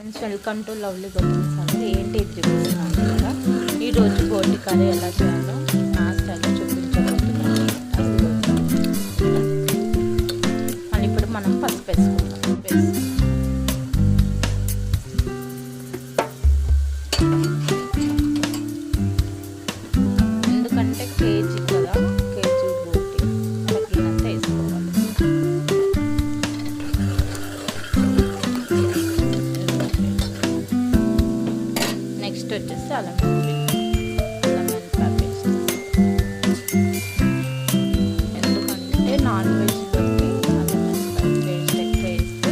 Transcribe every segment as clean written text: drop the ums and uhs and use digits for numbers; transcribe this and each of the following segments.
Friends, welcome to lovely golden masala. ఏంటి ఇది చూపిస్తున్నాను కదా, ఈరోజు బోటి కర్రీ ఎలా చేయాలో నా స్టైల్లో చూపించబోతున్నాను. మళ్ళీ ఇప్పుడు మనం పసుపు వేసుకుందాం. ఎందుకంటే కేజీ కదా, కేజీ బోటి తగినంత వేసుకోవాలి. నెక్స్ట్ వచ్చేసి అల్లం వెల్లుల్లి పేస్ట్. ఎందుకంటే నాన్ వెజ్లోకి అల్లం వెల్లుల్లి పేస్ట్ ఎక్కువ వేస్తే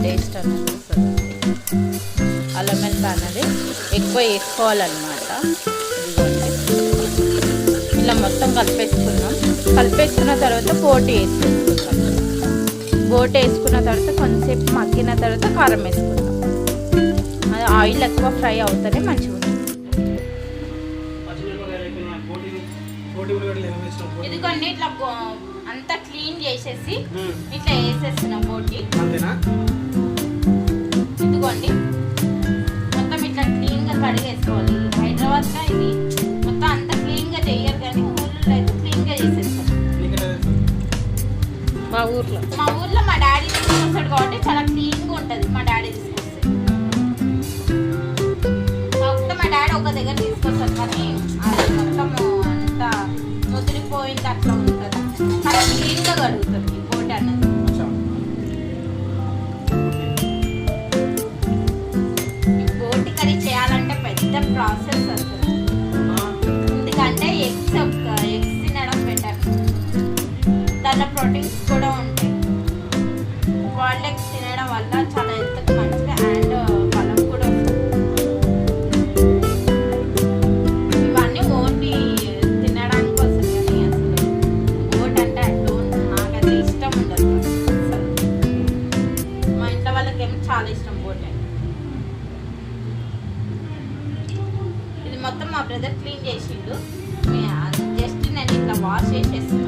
టేస్ట్ అనేది వస్తుంది. అల్లం వెల్లుల్లి అనేది ఎక్కువ వేసుకోవాలన్నమాట. ఇలా మొత్తం కలిపేసుకున్న తర్వాత బోటి వేసుకుంటాం. బోటి వేసుకున్న తర్వాత కొంతసేపు మగ్గిన తర్వాత కారం వేసుకుంటాం. అది ఆయిల్ ఎక్కువ ఫ్రై అవుతానే మంచిగా ఉంటుంది. ఇదిగోండి, ఇట్లా అంతా క్లీన్ చేసేసి ఇట్లా వేసేస్తున్నాం బోటి. ఇదిగోండి, మొత్తం ఇట్లా క్లీన్గా కడిగేసుకోవాలి. హైదరాబాద్లో ఇది మొత్తం అంతా క్లీన్గా చెయ్యరు, కానీ ఊళ్ళో అయితే క్లీన్గా చేసేస్తాం. మా ఊర్లో మా డాడీ తీసుకొస్తాడు కాబట్టి చాలా క్లీన్గా ఉంటుంది. మా డాడీ తీసుకొస్తే కాకపోతే మా డాడీ ఒక దగ్గర తీసుకొస్తాడు, కానీ అది మొత్తం అంతా ముదిరిపోయింది అట్లా ఉంటుంది. చాలా క్లీన్గా కడుగుతుంది ఈ బోటి అన్నది. ఈ బోటి కర్రీ చేయాలంటే పెద్ద ప్రాసెస్ అసలు. ఎందుకంటే ఎగ్స్ తినడం బెటర్. దాంట్లో ప్రోటీన్స్ కూడా ఉంటాయి. బాయిల్డ్ ఎగ్స్ తినడం వల్ల చాలా హెల్త్కి మంచిది అండ్ బలం కూడా వస్తుంది. ఇవన్నీ ఓన్లీ తినడానికి వస్తుంది, కానీ అసలు బోట్ అంటే నాకైతే ఇష్టం ఉండదు అసలు. మా ఇంట్లో వాళ్ళకేమో చాలా ఇష్టం బోట్ అంటే. ఇది మొత్తం మా బ్రదర్ క్లీన్ చేసిండు. జస్ట్ నేను ఇట్లా వాష్ చేసేస్తున్నాను.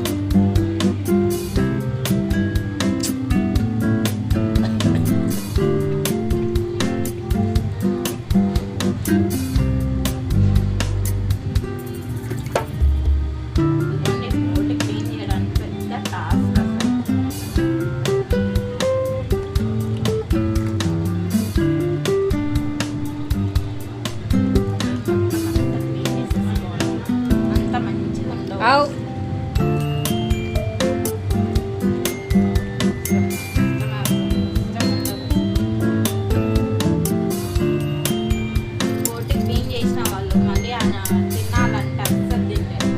బోటి క్లీన్ చేసిన వాళ్ళు మళ్ళీ తినాలంటే అస్సలు తింటారు.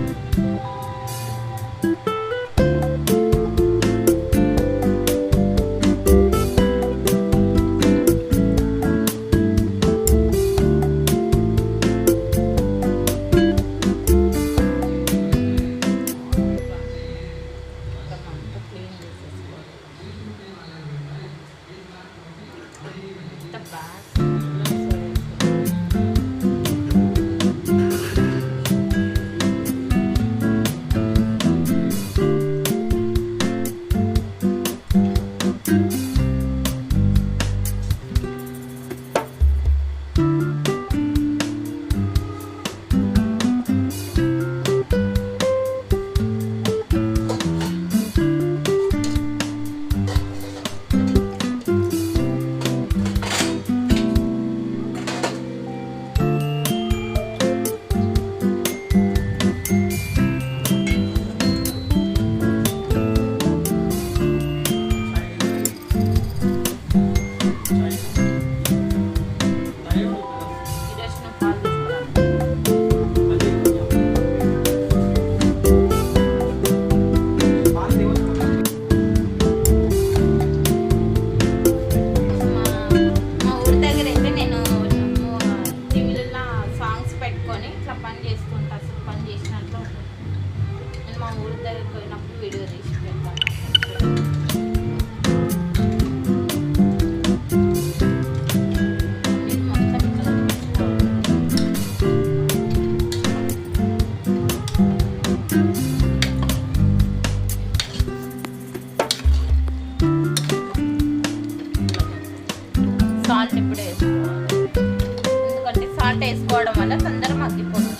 పెట్టుకోవడం వల్ల తొందరగా మగ్గిపోతుంది.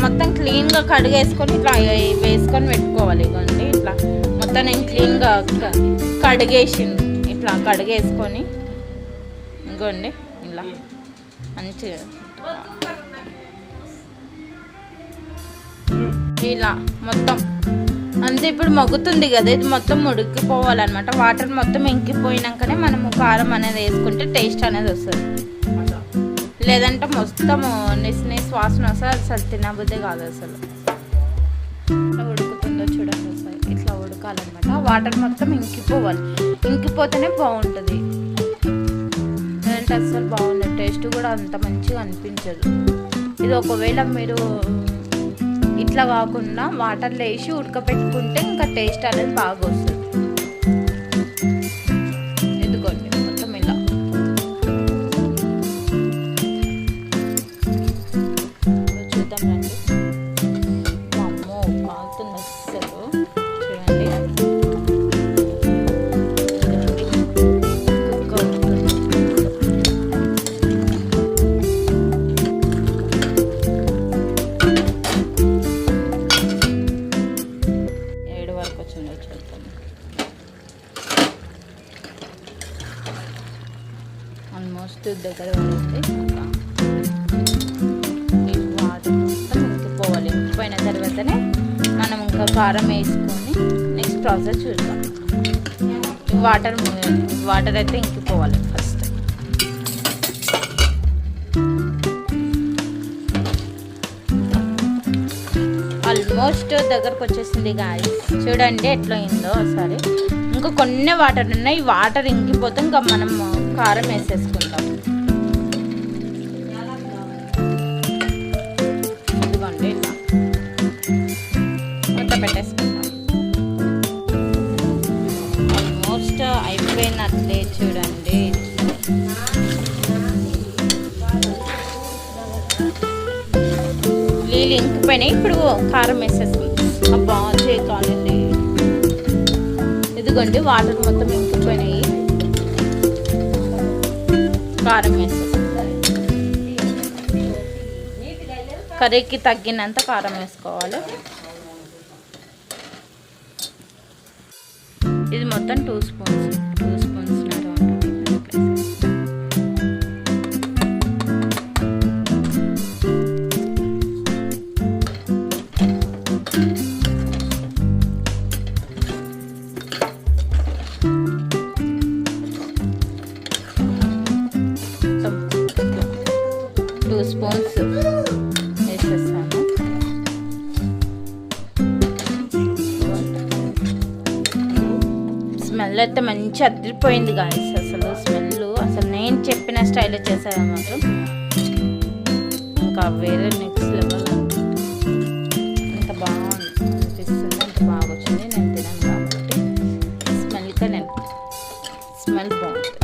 మొత్తం క్లీన్గా కడిగేసుకొని ఇట్లా వేసుకొని పెట్టుకోవాలి. ఇవ్వండి ఇట్లా మొత్తం నేను క్లీన్గా కడిగేసింది. ఇట్లా కడిగేసుకొని ఇంకోండి ఇలా మంచిగా ఇలా మొత్తం అంతే. ఇప్పుడు మగ్గుతుంది కదా, ఇది మొత్తం ఉడికిపోవాలన్నమాట. వాటర్ మొత్తం ఇంకిపోయినాకనే మనము కారం అనేది వేసుకుంటే టేస్ట్ అనేది వస్తుంది. లేదంటే మొత్తం నిస్ వాసన వస్తుంది, అసలు తినబుద్ధి కాదు. అసలు ఇట్లా ఉడుకుతుందో చూడండి, అసలు ఇట్లా ఉడకాలన్నమాట. వాటర్ మొత్తం ఇంకిపోవాలి, ఇంకిపోతేనే బాగుంటుంది. లేదంటే అసలు బాగుంటుంది, టేస్ట్ కూడా అంత మంచిగా అనిపించదు. ఇది ఒకవేళ మీరు ఇట్లా కాకుండా వాటర్లో వేసి ఉడకపెట్టుకుంటే ఇంకా టేస్ట్ అనేది బాగా వస్తుంది. ఎందుకండి మొత్తం ఇలా చూద్దామండి. అమ్మో కాలుతుంది అసలు. చూడండి ఆల్మోస్ట్ దగ్గర పడుతుంది. వాటర్ మొత్తం ఇంకిపోవాలి. ఇంకిపోయిన తర్వాతనే మనం ఇంకా కారం వేసుకొని నెక్స్ట్ ప్రాసెస్ చూద్దాం. వాటర్ అయితే ఇంకిపోవాలి ఫస్ట్. ఆల్మోస్ట్ దగ్గరకు వచ్చేసింది గాయ్స్. చూడండి ఎట్లా అయిందో ఒకసారి. ఇంకా కొన్ని వాటర్ ఉన్నాయి, వాటర్ ఇంకిపోతే ఇంకా మనం కారం వేసేసుకుంటాం. ఇదిగోండి ఇలా మూత పెట్టేసుకుంటాం. ఆల్మోస్ట్ అయిపోయినట్లే చూడండి. నీళ్ళు ఇంకిపోయినాయి. ఇప్పుడు కారం వేసేసుకుంటాం. అబ్బా చేయకాలండి. ఇదిగోండి వాటర్ మొత్తం ఇంకిపోయినాయి. కారం వేసేసుకోవాలి. కర్రీకి తగ్గినంత కారం వేసుకోవాలి. ఇది మొత్తం 2 స్పూన్స్ వేసేస్తాను. స్మెల్ అయితే మంచి అదిరిపోయింది గాయ్స్. అసలు స్మెల్ అసలు నేను చెప్పిన స్టైల్లో చేసేది మాత్రం ఇంకా వేరే నెక్స్ట్ లెవెల్. అంత బాగుంది అనిపిస్తుంది, అంత బాగా వచ్చింది. నేను తినాను కాబట్టి స్మెల్ బాగుంటుంది.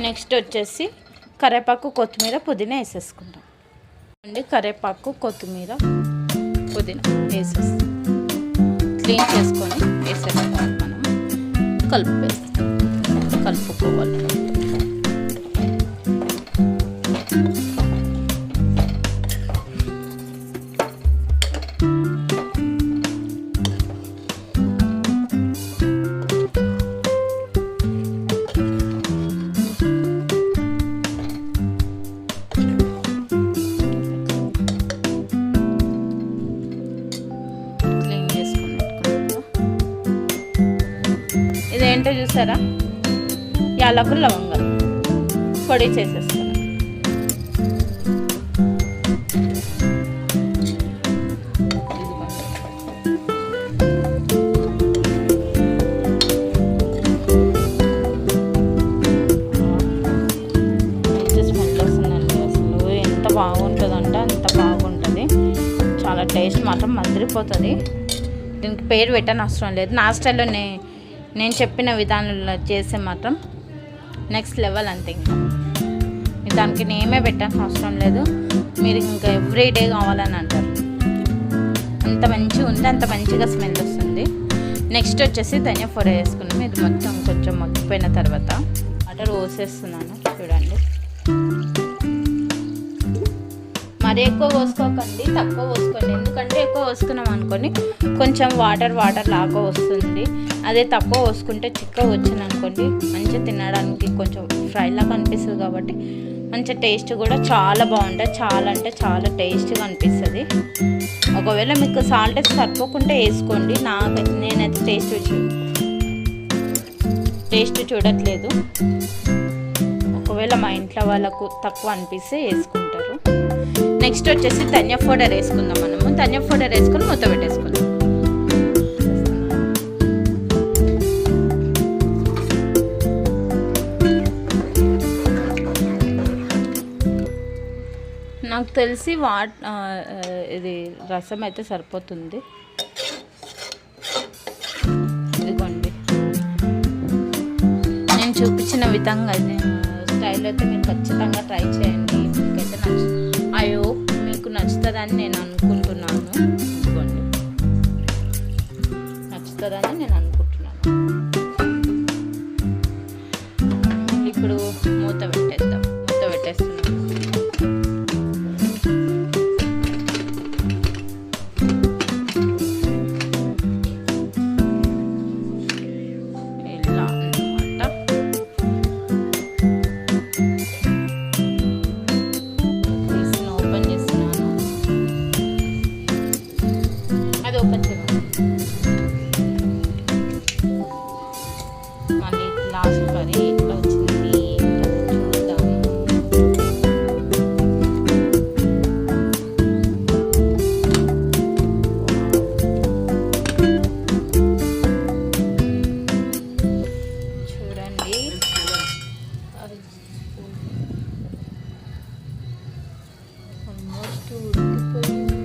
నెక్స్ట్ వచ్చేసి కరివేపాకు, కొత్తిమీర, పుదీనా వేసేసుకుంటాం అండి. కరివేపాకు, కొత్తిమీర, పుదీనా వేసేస్తాం. క్లీన్ చేసుకొని వేసేసుకోవాలి. మనం కలుపుకోవాలి. ఇదేంటో చూసారా, యాలకులు, లవంగాలు పొడి చేసేస్తాను. బాగుంటుందంటే అంత బాగుంటుంది. చాలా టేస్ట్ మాత్రం మదిరిపోతుంది. దీనికి పేరు పెట్టని అవసరం లేదు. నా స్టైల్లో నేను చెప్పిన విధానంలో చేస్తే మాత్రం నెక్స్ట్ లెవెల్ అంతే. ఇంకా దానికి నేమే పెట్టాల్సిన అవసరం లేదు. మీరు ఇంకా ఎవ్రీడే కావాలని అంటారు. అంత మంచిగా ఉంది, అంత మంచిగా స్మెల్ వస్తుంది. నెక్స్ట్ వచ్చేసి ధనియా పొడి వేసుకున్నాం. ఇది మొత్తం కొంచెం మగ్గిపోయిన తర్వాత వాటర్ పోసేస్తున్నాను. చూడండి, మరీ ఎక్కువ పోసుకోకండి, తక్కువ పోసుకోండి. ఎందుకంటే ఎక్కువ పోసుకున్నాం అనుకోని కొంచెం వాటర్ లాగా వస్తుంది. అదే తక్కువ పోసుకుంటే చిక్కగా వచ్చింది అనుకోండి, మంచిగా తినడానికి కొంచెం ఫ్రై లాగా అనిపిస్తుంది. కాబట్టి మంచి టేస్ట్ కూడా చాలా బాగుంటుంది. చాలా అంటే చాలా టేస్ట్గా అనిపిస్తుంది. ఒకవేళ మీకు సాల్ట్ సరిపోకుంటే వేసుకోండి. నేనైతే టేస్ట్ చూడట్లేదు. ఒకవేళ మా ఇంట్లో వాళ్ళకు తక్కువ అనిపిస్తే వేసుకుంటారు. నెక్స్ట్ వచ్చేసి ధనియా పౌడర్ వేసుకుందాం. మనము ధనియా పౌడర్ వేసుకొని మూత పెట్టేసుకుందాం. నాకు తెలిసి ఇది రసం అయితే సరిపోతుంది. ఇదిగోండి, నేను చూపించిన విధంగా స్టైల్ అయితే మీరు ఖచ్చితంగా ట్రై చేయండి. మీకైతే మీకు నచ్చుతుందని నేను అనుకుంటున్నాను. ఇదిగోండి, నచ్చుతుందని నేను అనుకుంటున్నాను. ఇప్పుడు మూత పెట్టేస్తున్నాను. మళ్ళీ లాస్ట్ కర్రీ ఎట్లా వచ్చింది చూద్దాం. చూడండి, ఆల్మోస్ట్ ఉడికిపోయింది.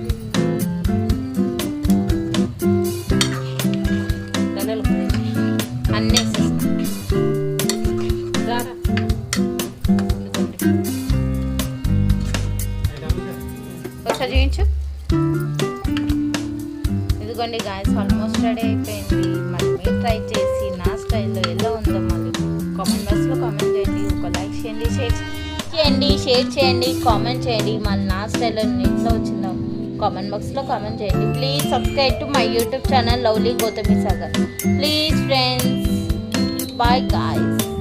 అన్నీ ఒకసారి చూపించు. ఇదిగోండి గాయస్, ఆల్మోస్ట్ రెడీ అయిపోయింది. మరి మీరు ట్రై చేసి నా స్టైల్లో ఎలా ఉందో మళ్ళీ కామెంట్ బాక్స్లో కామెంట్ చేయండి. ఒక లైక్ చేయండి, షేర్ చేయండి, కామెంట్ చేయండి. మళ్ళీ నా స్టైల్లో ఎట్లా వచ్చిందో కామెంట్ బాక్స్లో కామెంట్ చేయండి. Please subscribe to my YouTube channel lovely Gautami Sagar. Please friends, bye guys.